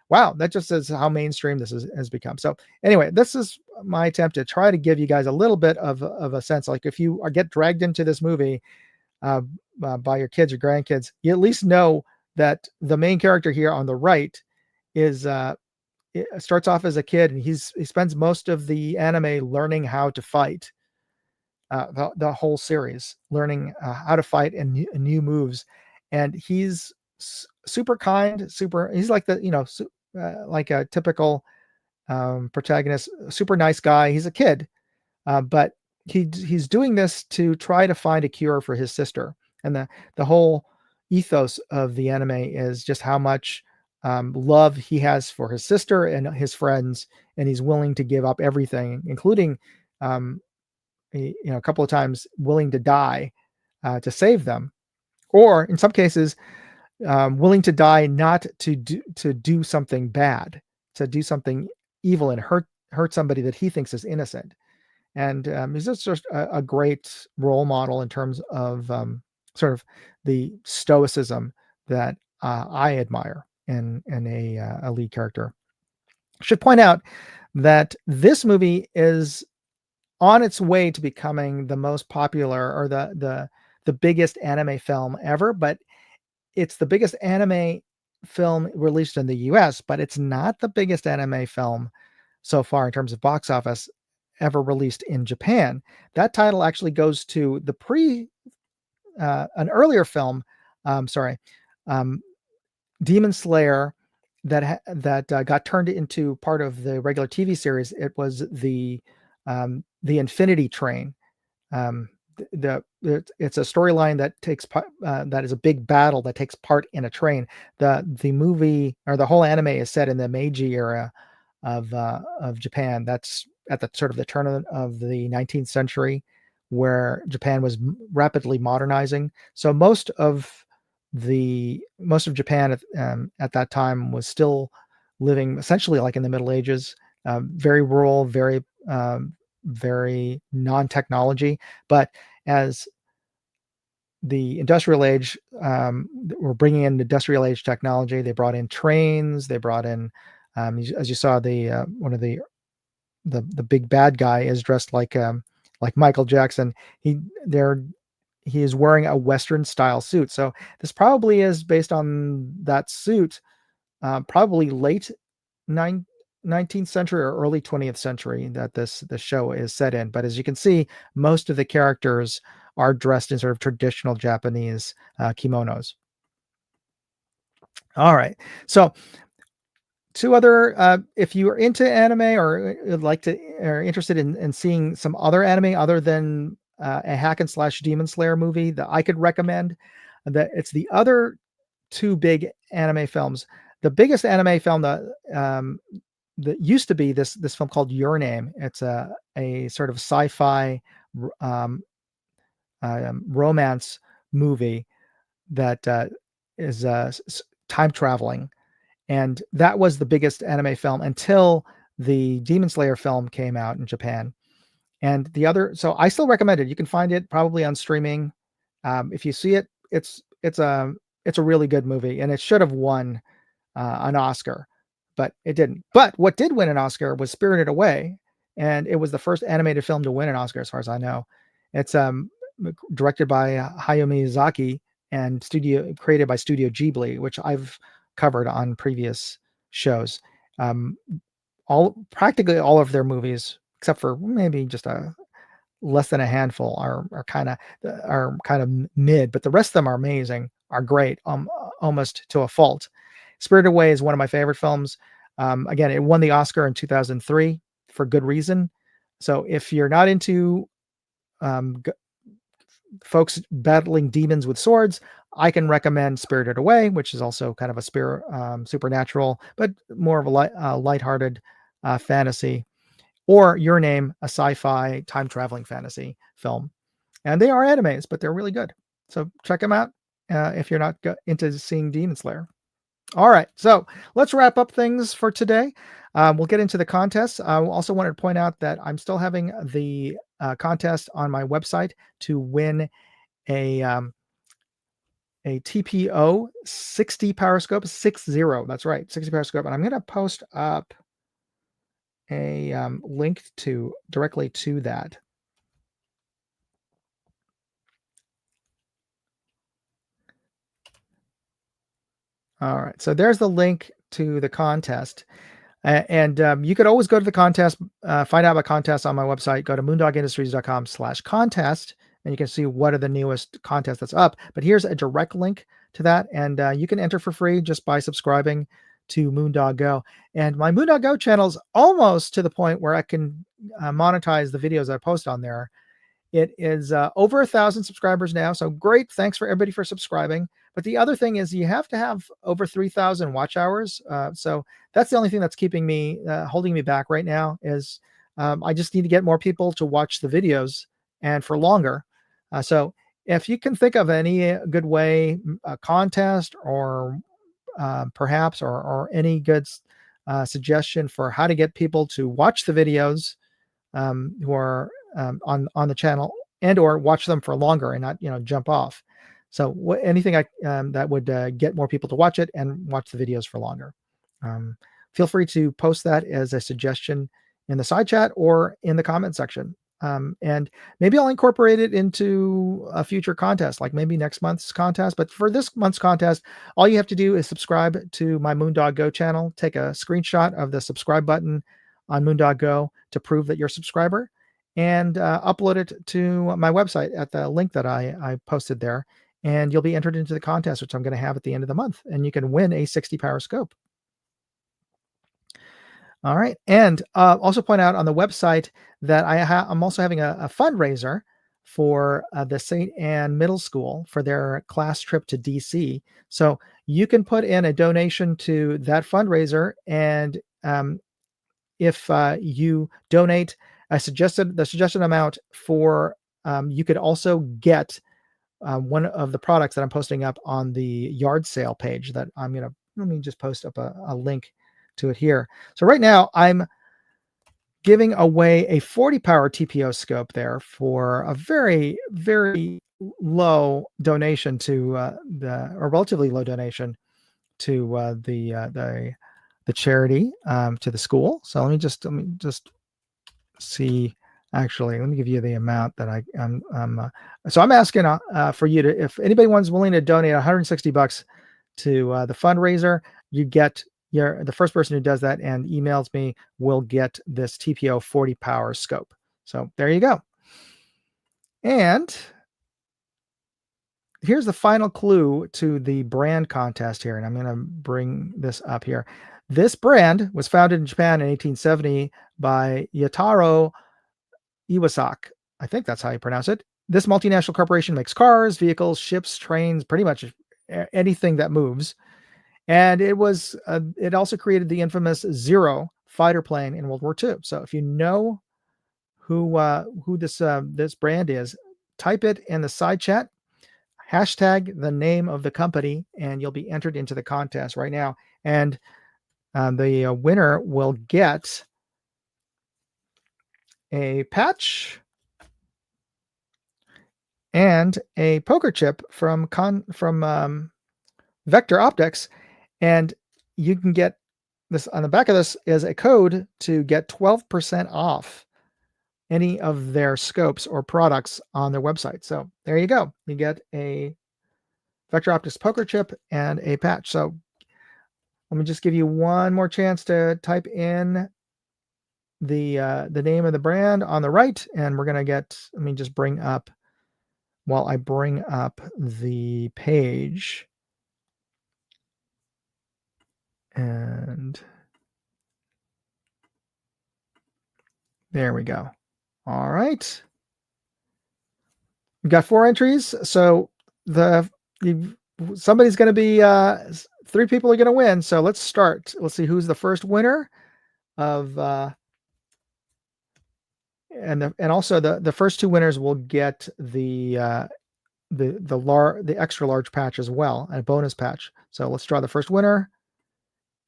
wow, that just says how mainstream this has become. So anyway, this is my attempt to try to give you guys a little bit of a sense. Like if you get dragged into this movie by your kids or grandkids, you at least know that the main character here on the right is starts off as a kid, and he spends most of the anime learning how to fight. The whole series, learning how to fight and new moves, and he's super kind, he's like like a typical protagonist, super nice guy. He's a kid, but he's doing this to try to find a cure for his sister. And the whole ethos of the anime is just how much love he has for his sister and his friends, and he's willing to give up everything, including a couple of times willing to die to save them, or in some cases willing to die not to do something bad, to do something evil and hurt somebody that he thinks is innocent. And he's just a great role model in terms of sort of the stoicism that I admire in a lead character. I should point out that this movie is on its way to becoming the most popular, or the biggest anime film ever, but it's the biggest anime film released in the US, but it's not the biggest anime film so far in terms of box office ever released in Japan. That title actually goes to an earlier film, Demon Slayer, that got turned into part of the regular TV series. It was the Infinity Train. It's a storyline that that is a big battle that takes part in a train. The movie, or the whole anime, is set in the Meiji era of Japan. That's at the sort of the turn of the 19th century, where Japan was rapidly modernizing. So most of Japan at that time was still living essentially like in the Middle Ages, very rural, very non-technology. But as the industrial age, we're bringing in industrial age technology. They brought in trains. They brought in, as you saw, one of the big bad guy is dressed like Michael Jackson. He is wearing a Western style suit. So this probably is based on that suit, probably late 19th century or early 20th century that the show is set in. But as you can see, most of the characters are dressed in sort of traditional Japanese kimonos. All right. So two other, if you are into anime or are interested in seeing some other anime other than a hack and slash Demon Slayer movie that I could recommend, that it's the other two big anime films. The biggest anime film that used to be this film called Your Name. It's a sort of sci-fi romance movie that is time traveling. And that was the biggest anime film until the Demon Slayer film came out in Japan. And so I still recommend it. You can find it probably on streaming. If you see it, it's it's a it's a really good movie, and it should have won an Oscar, but it didn't. But what did win an Oscar was Spirited Away, and it was the first animated film to win an Oscar, as far as I know. It's directed by Hayao Miyazaki and studio created by Studio Ghibli, which I've covered on previous shows. Um, all practically all of their movies, except for maybe just a less than a handful, are kind of mid, but the rest of them are amazing, are great, almost to a fault. Spirited Away is one of my favorite films. Again, it won the Oscar in 2003 for good reason. So if you're not into um, folks battling demons with swords, I can recommend Spirited Away, which is also kind of a supernatural, but more of a lighthearted fantasy, or Your Name, a sci-fi time traveling fantasy film. And they are animes, but they're really good. So check them out if you're not into seeing Demon Slayer. All right, so let's wrap up things for today. We'll get into the contest. I also wanted to point out that I'm still having the contest on my website to win a TPO 60 power scope, 60. That's right, 60 power scope, and I'm going to post up a link to directly to that. All right, so there's the link to the contest. And you could always go to the contest, find out about contests on my website. Go to moondogindustries.com/contest, and you can see what are the newest contests that's up. But here's a direct link to that, and you can enter for free just by subscribing to Moondog Go. And my Moondog Go channel is almost to the point where I can monetize the videos I post on there. It is over 1,000 subscribers now, so great. Thanks for everybody for subscribing. But the other thing is you have to have over 3,000 watch hours. So that's the only thing that's keeping me, holding me back right now is I just need to get more people to watch the videos and for longer. So if you can think of any good way, a contest or perhaps, or any good suggestion for how to get people to watch the videos who are on the channel, and or watch them for longer and not jump off. So anything that would get more people to watch it and watch the videos for longer. Feel free to post that as a suggestion in the side chat or in the comment section. And maybe I'll incorporate it into a future contest, like maybe next month's contest. But for this month's contest, all you have to do is subscribe to my Moondog Go channel, take a screenshot of the subscribe button on Moondog Go to prove that you're a subscriber, and upload it to my website at the link that I posted there. And you'll be entered into the contest, which I'm going to have at the end of the month. And you can win a 60 power scope. All right. And also point out on the website that I'm also having a fundraiser for the St. Anne Middle School for their class trip to DC. So you can put in a donation to that fundraiser, and if you donate the suggested amount for, you could also get one of the products that I'm posting up on the yard sale page that let me just post up a link to it here. So right now I'm giving away a 40 power TPO scope there for a very, very low donation to or relatively low donation to the charity, to the school. So let me just see. Actually, let me give you the amount that so I'm asking for you to, if anybody wants willing to donate $160 to the fundraiser, you get the first person who does that and emails me will get this TPO 40 power scope. So there you go. And here's the final clue to the brand contest here, and I'm going to bring this up here. This brand was founded in Japan in 1870 by Yataro Iwasaki. I think that's how you pronounce it. This multinational corporation makes cars, vehicles, ships, trains, pretty much anything that moves. And it also created the infamous Zero fighter plane in World War II. So if you know who this brand is, type it in the side chat, hashtag the name of the company, and you'll be entered into the contest right now. And the winner will get a patch and a poker chip from Vector Optics, and you can get this on the back of this is a code to get 12% off any of their scopes or products on their website. So there you go. You get a Vector Optics poker chip and a patch. So let me just give you one more chance to type in the name of the brand on the right, and we're gonna get. Let me just bring up while I bring up the page, and there we go. All right, we got 4 entries. So somebody's going to be 3 people are going to win. So let's start. Let's see who's the first winner of and also the first 2 winners will get the extra large patch as well, and a bonus patch. So let's draw the first winner,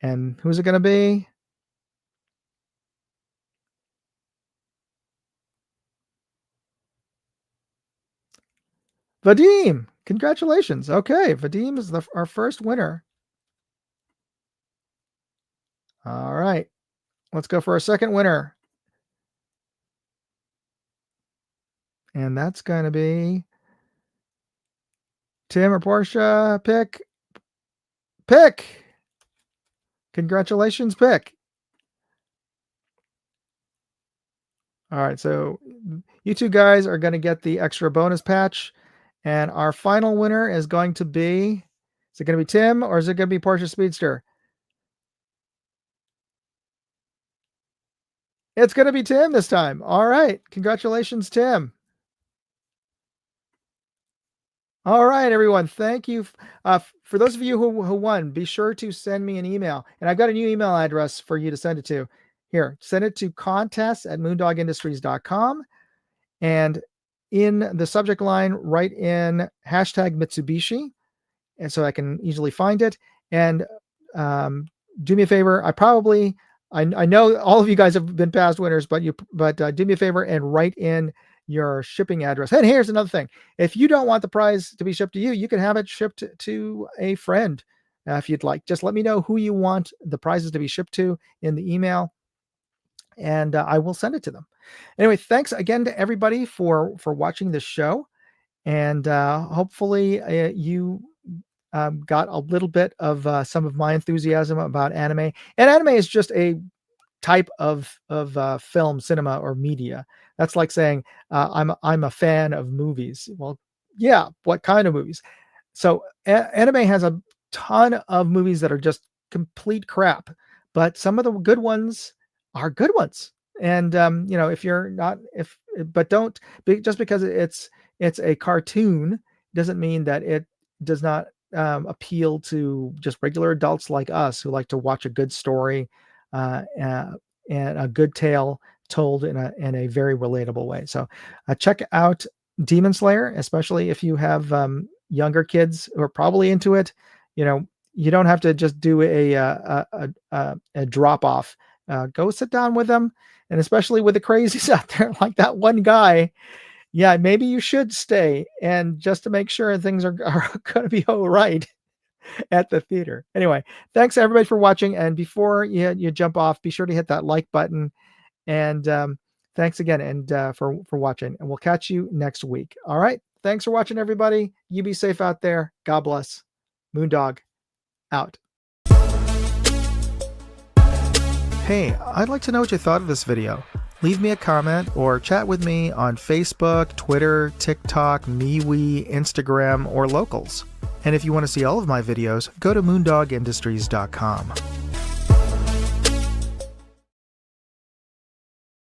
and who's it going to be? Vadim. Congratulations. Okay, Vadim is our first winner. All right, let's go for our second winner. And that's going to be Tim or Portia. Pick. Congratulations, pick. All right, so you 2 guys are going to get the extra bonus patch. And our final winner is going to be, is it going to be Tim or is it going to be Portia Speedster? It's going to be Tim this time. All right. Congratulations, Tim. All right, everyone. Thank you. For those of you who won, be sure to send me an email. And I've got a new email address for you to send it to. Here, send it to contest@moondogindustries.com. And in the subject line, write in #Mitsubishi, and so I can easily find it. And do me a favor. I know all of you guys have been past winners, but do me a favor and write in your shipping address. And here's another thing: if you don't want the prize to be shipped to you, you can have it shipped to a friend if you'd like. Just let me know who you want the prizes to be shipped to in the email, and I will send it to them. Anyway, thanks again to everybody for watching this show, and hopefully you got a little bit of some of my enthusiasm about anime. And anime is just a type of film, cinema, or media. That's like saying I'm a fan of movies. Well, yeah, what kind of movies? So anime has a ton of movies that are just complete crap, but some of the good ones are good ones. And if you're not, but don't just because it's a cartoon doesn't mean that it does not appeal to just regular adults like us who like to watch a good story and a good tale told in a very relatable way. So check out Demon Slayer, especially if you have younger kids who are probably into it. You don't have to just do a drop off. Go sit down with them, and especially with the crazies out there like that one guy. Yeah, maybe you should stay, and just to make sure things are going to be all right at the theater. Anyway, thanks everybody for watching. And before you jump off, be sure to hit that like button. And thanks again, and for watching. And we'll catch you next week. All right. Thanks for watching, everybody. You be safe out there. God bless. Moondog out. Hey, I'd like to know what you thought of this video. Leave me a comment or chat with me on Facebook, Twitter, TikTok, MeWe, Instagram, or Locals. And if you want to see all of my videos, go to moondogindustries.com.